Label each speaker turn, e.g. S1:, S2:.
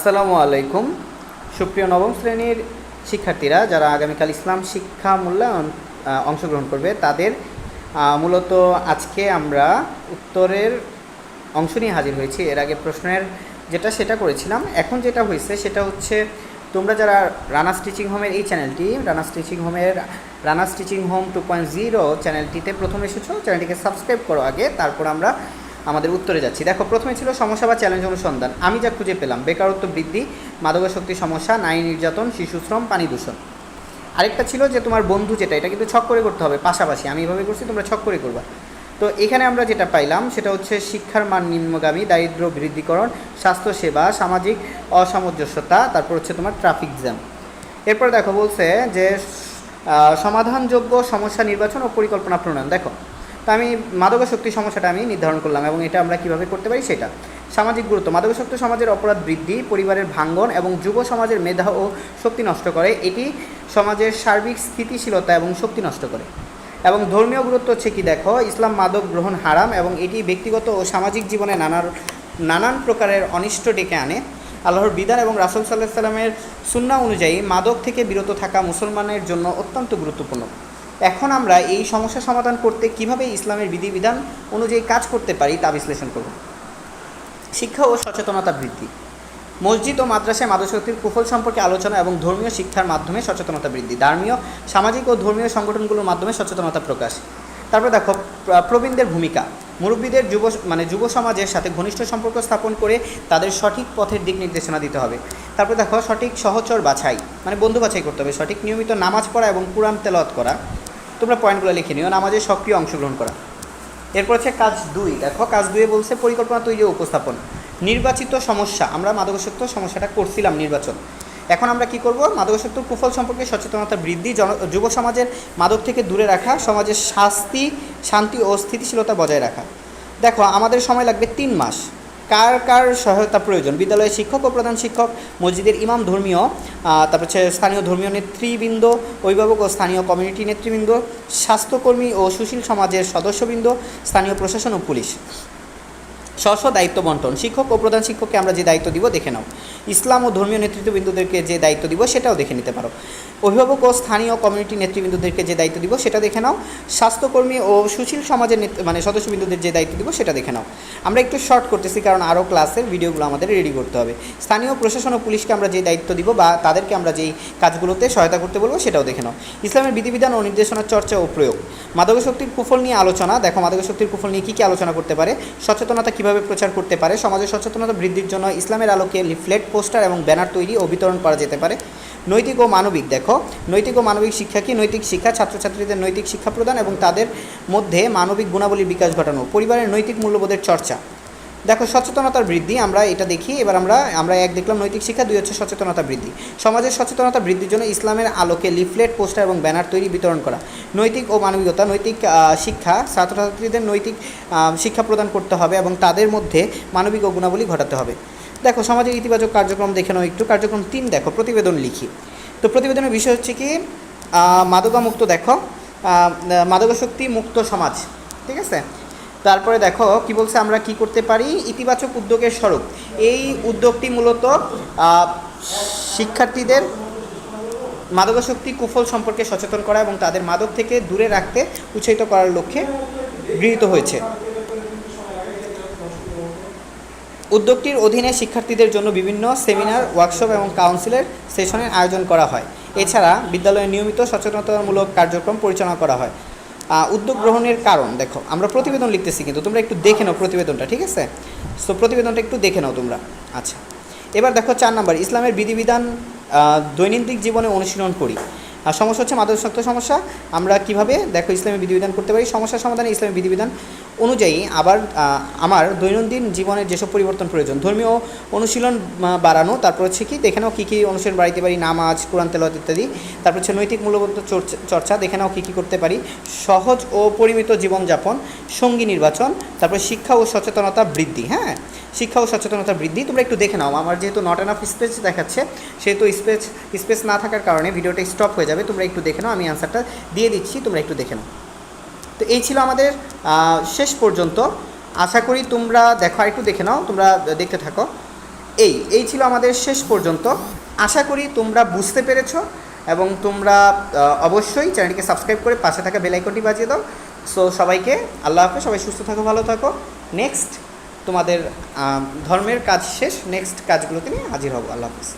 S1: আসসালামু আলাইকুম। সুপ্রিয় নবম শ্রেণীর শিক্ষার্থীরা যারা আগামীকাল ইসলাম শিক্ষা মূল্যায়ন অংশগ্রহণ করবে তাদের মূলত আজকে আমরা উত্তরের অংশ নিয়ে হাজির হয়েছি। এর আগে প্রশ্নের সেটা করেছিলাম। এখন যেটা হয়েছে সেটা হচ্ছে তোমরা যারা রানা স্টিচিং হোমের এই চ্যানেলটি রানা স্টিচিং হোম 2.0 চ্যানেলটিতে প্রথম এসেছো, চ্যানেলটিকে সাবস্ক্রাইব করো আগে, তারপর আমরা আমাদের উত্তরে যাচ্ছি। দেখো, প্রথমে ছিল সমস্যা বা চ্যালেঞ্জ অনুসন্ধান। আমি যা খুঁজে পেলাম: বেকারত্ব বৃদ্ধি, মাদকাসক্তি সমস্যা, নারী নির্যাতন, শিশুশ্রম, পানি দূষণ। আরেকটা ছিল যে তোমার বন্ধু এটা কিন্তু ছক করে করতে হবে পাশাপাশি। আমি এভাবে করছি, তোমরা ছক করে করবা। তো এখানে আমরা যেটা পাইলাম সেটা হচ্ছে শিক্ষার মান নিম্নগামী, দারিদ্র্য বৃদ্ধিকরণ, স্বাস্থ্যসেবা, সামাজিক অসামঞ্জস্যতা, তারপর হচ্ছে তোমার ট্রাফিক জ্যাম। এরপর দেখো বলছে যে সমাধানযোগ্য সমস্যা নির্বাচন ও পরিকল্পনা প্রণয়ন। দেখো, তো আমি মাদকাসক্তি সমস্যাটা আমি নির্ধারণ করলাম এবং এটা আমরা কীভাবে করতে পারি সেটা। সামাজিক গুরুত্ব: মাদকাসক্তি সমাজের অপরাধ বৃদ্ধি, পরিবারের ভাঙ্গন এবং যুব সমাজের মেধা ও শক্তি নষ্ট করে। এটি সমাজের সার্বিক স্থিতিশীলতা এবং শক্তি নষ্ট করে। এবং ধর্মীয় গুরুত্ব হচ্ছে কি, দেখো, ইসলাম মাদক গ্রহণ হারাম এবং এটি ব্যক্তিগত ও সামাজিক জীবনে নানান প্রকারের অনিষ্ট ডেকে আনে। আল্লাহর বিধান এবং রাসূল সাল্লাল্লাহু আলাইহি ওয়াসাল্লামের সুন্নাহ অনুযায়ী মাদক থেকে বিরত থাকা মুসলমানের জন্য অত্যন্ত গুরুত্বপূর্ণ। এখন আমরা এই সমস্যা সমাধান করতে কিভাবে ইসলামের বিধিবিধান অনুযায়ী কাজ করতে পারি তা বিশ্লেষণ করব। শিক্ষা ও সচেতনতা বৃদ্ধি: মসজিদ ও মাদ্রাসায় মাদকাসক্তির কুফল সম্পর্কে আলোচনা এবং ধর্মীয় শিক্ষার মাধ্যমে সচেতনতা বৃদ্ধি। ধর্মীয়, সামাজিক ও ধর্মীয় সংগঠনগুলোর মাধ্যমে সচেতনতা প্রকাশ। তারপর দেখো, প্রবীণদের ভূমিকা: মুরব্বীদের যুব সমাজের সাথে ঘনিষ্ঠ সম্পর্ক স্থাপন করে তাদের সঠিক পথের দিক নির্দেশনা দিতে হবে। তারপর দেখো, সঠিক সহচর বাছাই, বন্ধু বাছাই করতে হবে। সঠিক নিয়মিত নামাজ পড়া এবং কুরআন তেলাওয়াত করা। তোমরা পয়েন্টগুলো লিখে নিও। নামাজে সক্রিয় অংশগ্রহণ করা। এরপর হচ্ছে কাজ 2। দেখো, কাজ 2 বলছে পরিকল্পনা তৈরি ও উপস্থাপন। নির্বাচিত সমস্যা: আমরা মাদকাসক্ত সমস্যাটা করছিলাম নির্বাচন। এখন আমরা কি করব? মাদকাসক্তির কুফল সম্পর্কে সচেতনতা বৃদ্ধি, যুব সমাজের মাদক থেকে দূরে রাখা, সমাজের শান্তি ও স্থিতিশীলতা বজায় রাখা। দেখো, আমাদের সময় লাগবে 3 মাস। কার কার সহায়তা প্রয়োজন? বিদ্যালয়ের শিক্ষক ও প্রধান শিক্ষক, মসজিদের ইমাম, তারপর হচ্ছে স্থানীয় ধর্মীয় নেতৃবৃন্দ, অভিভাবক ও স্থানীয় কমিউনিটি নেতৃবৃন্দ, স্বাস্থ্যকর্মী ও সুশীল সমাজের সদস্যবৃন্দ, স্থানীয় প্রশাসন ও পুলিশ। স্ব দায়িত্ব বন্টন: শিক্ষক ও প্রধান শিক্ষককে আমরা যে দায়িত্ব দিব দেখে নাও। ইসলাম ও ধর্মীয় নেতৃত্ববৃন্দদেরকে যে দায়িত্ব দিব সেটাও দেখে নিতে পারো। অভিভাবক ও স্থানীয় কমিউনিটি নেতৃবৃন্দদেরকে যে দায়িত্ব দিব সেটা দেখে নাও। স্বাস্থ্যকর্মী ও সুশীল সমাজের সদস্যবৃন্দদের যে দায়িত্ব দিব সেটা দেখে নাও। আমরা একটু শর্ট করতেছি কারণ আরও ক্লাসের ভিডিওগুলো আমাদের রেডি করতে হবে। স্থানীয় প্রশাসন ও পুলিশকে আমরা যে দায়িত্ব দিব বা তাদেরকে আমরা যেই কাজগুলোতে সহায়তা করতে বলবো সেটাও দেখে নাও। ইসলামের বিধিবিধান ও নির্দেশনার চর্চা ও প্রয়োগ। মাদকাসক্তির কুফল নিয়ে আলোচনা। দেখো, মাদকাসক্তির কুফল নিয়ে কী কী আলোচনা করতে পারে, সচেতনতা কীভাবে প্রচার করতে পারে, সমাজের সচেতনতা বৃদ্ধির জন্য ইসলামের আলোকে লিফলেট, পোস্টার এবং ব্যানার তৈরি ও বিতরণ করা যেতে পারে। নৈতিক ও মানবিক: দেখো, নৈতিক ও মানবিক শিক্ষা কি? নৈতিক শিক্ষা ছাত্রছাত্রীদের নৈতিক শিক্ষা প্রদান এবং তাদের মধ্যে মানবিক গুণাবলীর বিকাশ ঘটানো। পরিবারের নৈতিক মূল্যবোধের চর্চা। দেখো, সচেতনতার বৃদ্ধি আমরা এটা দেখি। এবার আমরা 1 দেখলাম নৈতিক শিক্ষা, 2 হচ্ছে সচেতনতা বৃদ্ধি। সমাজের সচেতনতা বৃদ্ধির জন্য ইসলামের আলোকে লিফলেট, পোস্টার এবং ব্যানার তৈরি, বিতরণ করা। নৈতিক ও মানবিকতা: নৈতিক শিক্ষা ছাত্রছাত্রীদের নৈতিক শিক্ষা প্রদান করতে হবে এবং তাদের মধ্যে মানবিক ও গুণাবলী ঘটাতে হবে। দেখো, সমাজের ইতিবাচক কার্যক্রম দেখে নাও একটু। কার্যক্রম 3 দেখো, প্রতিবেদন লিখি। তো প্রতিবেদনের বিষয় হচ্ছে কি, মাদকামুক্ত, দেখো, মাদকাসক্তি মুক্ত সমাজ, ঠিক আছে। তারপরে দেখো কি বলছে, আমরা কি করতে পারি, ইতিবাচক উদ্যোগের স্বরূপ। এই উদ্যোগটি মূলত শিক্ষার্থীদের মাদকাসক্তি কুফল সম্পর্কে সচেতন করা এবং তাদের মাদক থেকে দূরে রাখতে উৎসাহিত করার লক্ষ্যে গৃহীত হয়েছে। উদ্যোগটির অধীনে শিক্ষার্থীদের জন্য বিভিন্ন সেমিনার, ওয়ার্কশপ এবং কাউন্সিলের সেশনের আয়োজন করা হয়। এছাড়া বিদ্যালয়ে নিয়মিত সচেতনতামূলক কার্যক্রম পরিচালনা করা হয়। উদ্যোগ গ্রহণের কারণ: দেখো, আমরা প্রতিবেদন লিখতেছি কিন্তু তোমরা একটু দেখে নাও প্রতিবেদনটা, ঠিক আছে। সো প্রতিবেদনটা একটু দেখে নাও তোমরা। আচ্ছা, এবার দেখো 4 নম্বর, ইসলামের বিধিবিধান দৈনন্দিন জীবনে অনুশীলন করি। আর সমস্যা হচ্ছে মাদকাসক্ত সমস্যা। আমরা কিভাবে, দেখো, ইসলামের বিধিবিধান করতে পারি। সমস্যা সমাধানে ইসলামের বিধিবিধান অনুযায়ী আমার দৈনন্দিন জীবনের যেসব পরিবর্তন প্রয়োজন। ধর্মীয় অনুশীলন বাড়ানো। তারপর হচ্ছে কি, দেখে নাও কী কী অনুশীলন বাড়াইতে পারি। নামাজ, কোরআন তেলাওয়াত ইত্যাদি। তারপর হচ্ছে নৈতিক মূল্যবোধ চর্চা, দেখে নাও কী কী করতে পারি। সহজ ও পরিমিত জীবনযাপন, সঙ্গী নির্বাচন। তারপর শিক্ষা ও সচেতনতা বৃদ্ধি। হ্যাঁ, শিক্ষা ও সচেতনতা বৃদ্ধি তোমরা একটু দেখে নাও। আমার যেহেতু নট এনাফ স্পেস দেখাচ্ছে, সেহেতু স্পেস না থাকার কারণে ভিডিওটা স্টপ হয়ে যাবে। তোমরা একটু দেখে নাও, আমি অ্যান্সারটা দিয়ে দিচ্ছি, তোমরা একটু দেখে নাও। তো এই ছিল আমাদের শেষ পর্যন্ত। আশা করি তোমরা দেখো, আর একটু দেখে নাও, তোমরা দেখতে থাকো। এই ছিল আমাদের শেষ পর্যন্ত। আশা করি তোমরা বুঝতে পেরেছো এবং তোমরা অবশ্যই চ্যানেলটিকে সাবস্ক্রাইব করে পাশে থাকা বেল আইকনটি বাজিয়ে দাও। সো সবাইকে আল্লাহ হাফেজ, সবাই সুস্থ থাকো, ভালো থাকো। নেক্সট তোমাদের ধর্মের কাজ শেষ, নেক্সট কাজগুলোতে নিয়ে হাজির হব। আল্লাহ হাফেজ।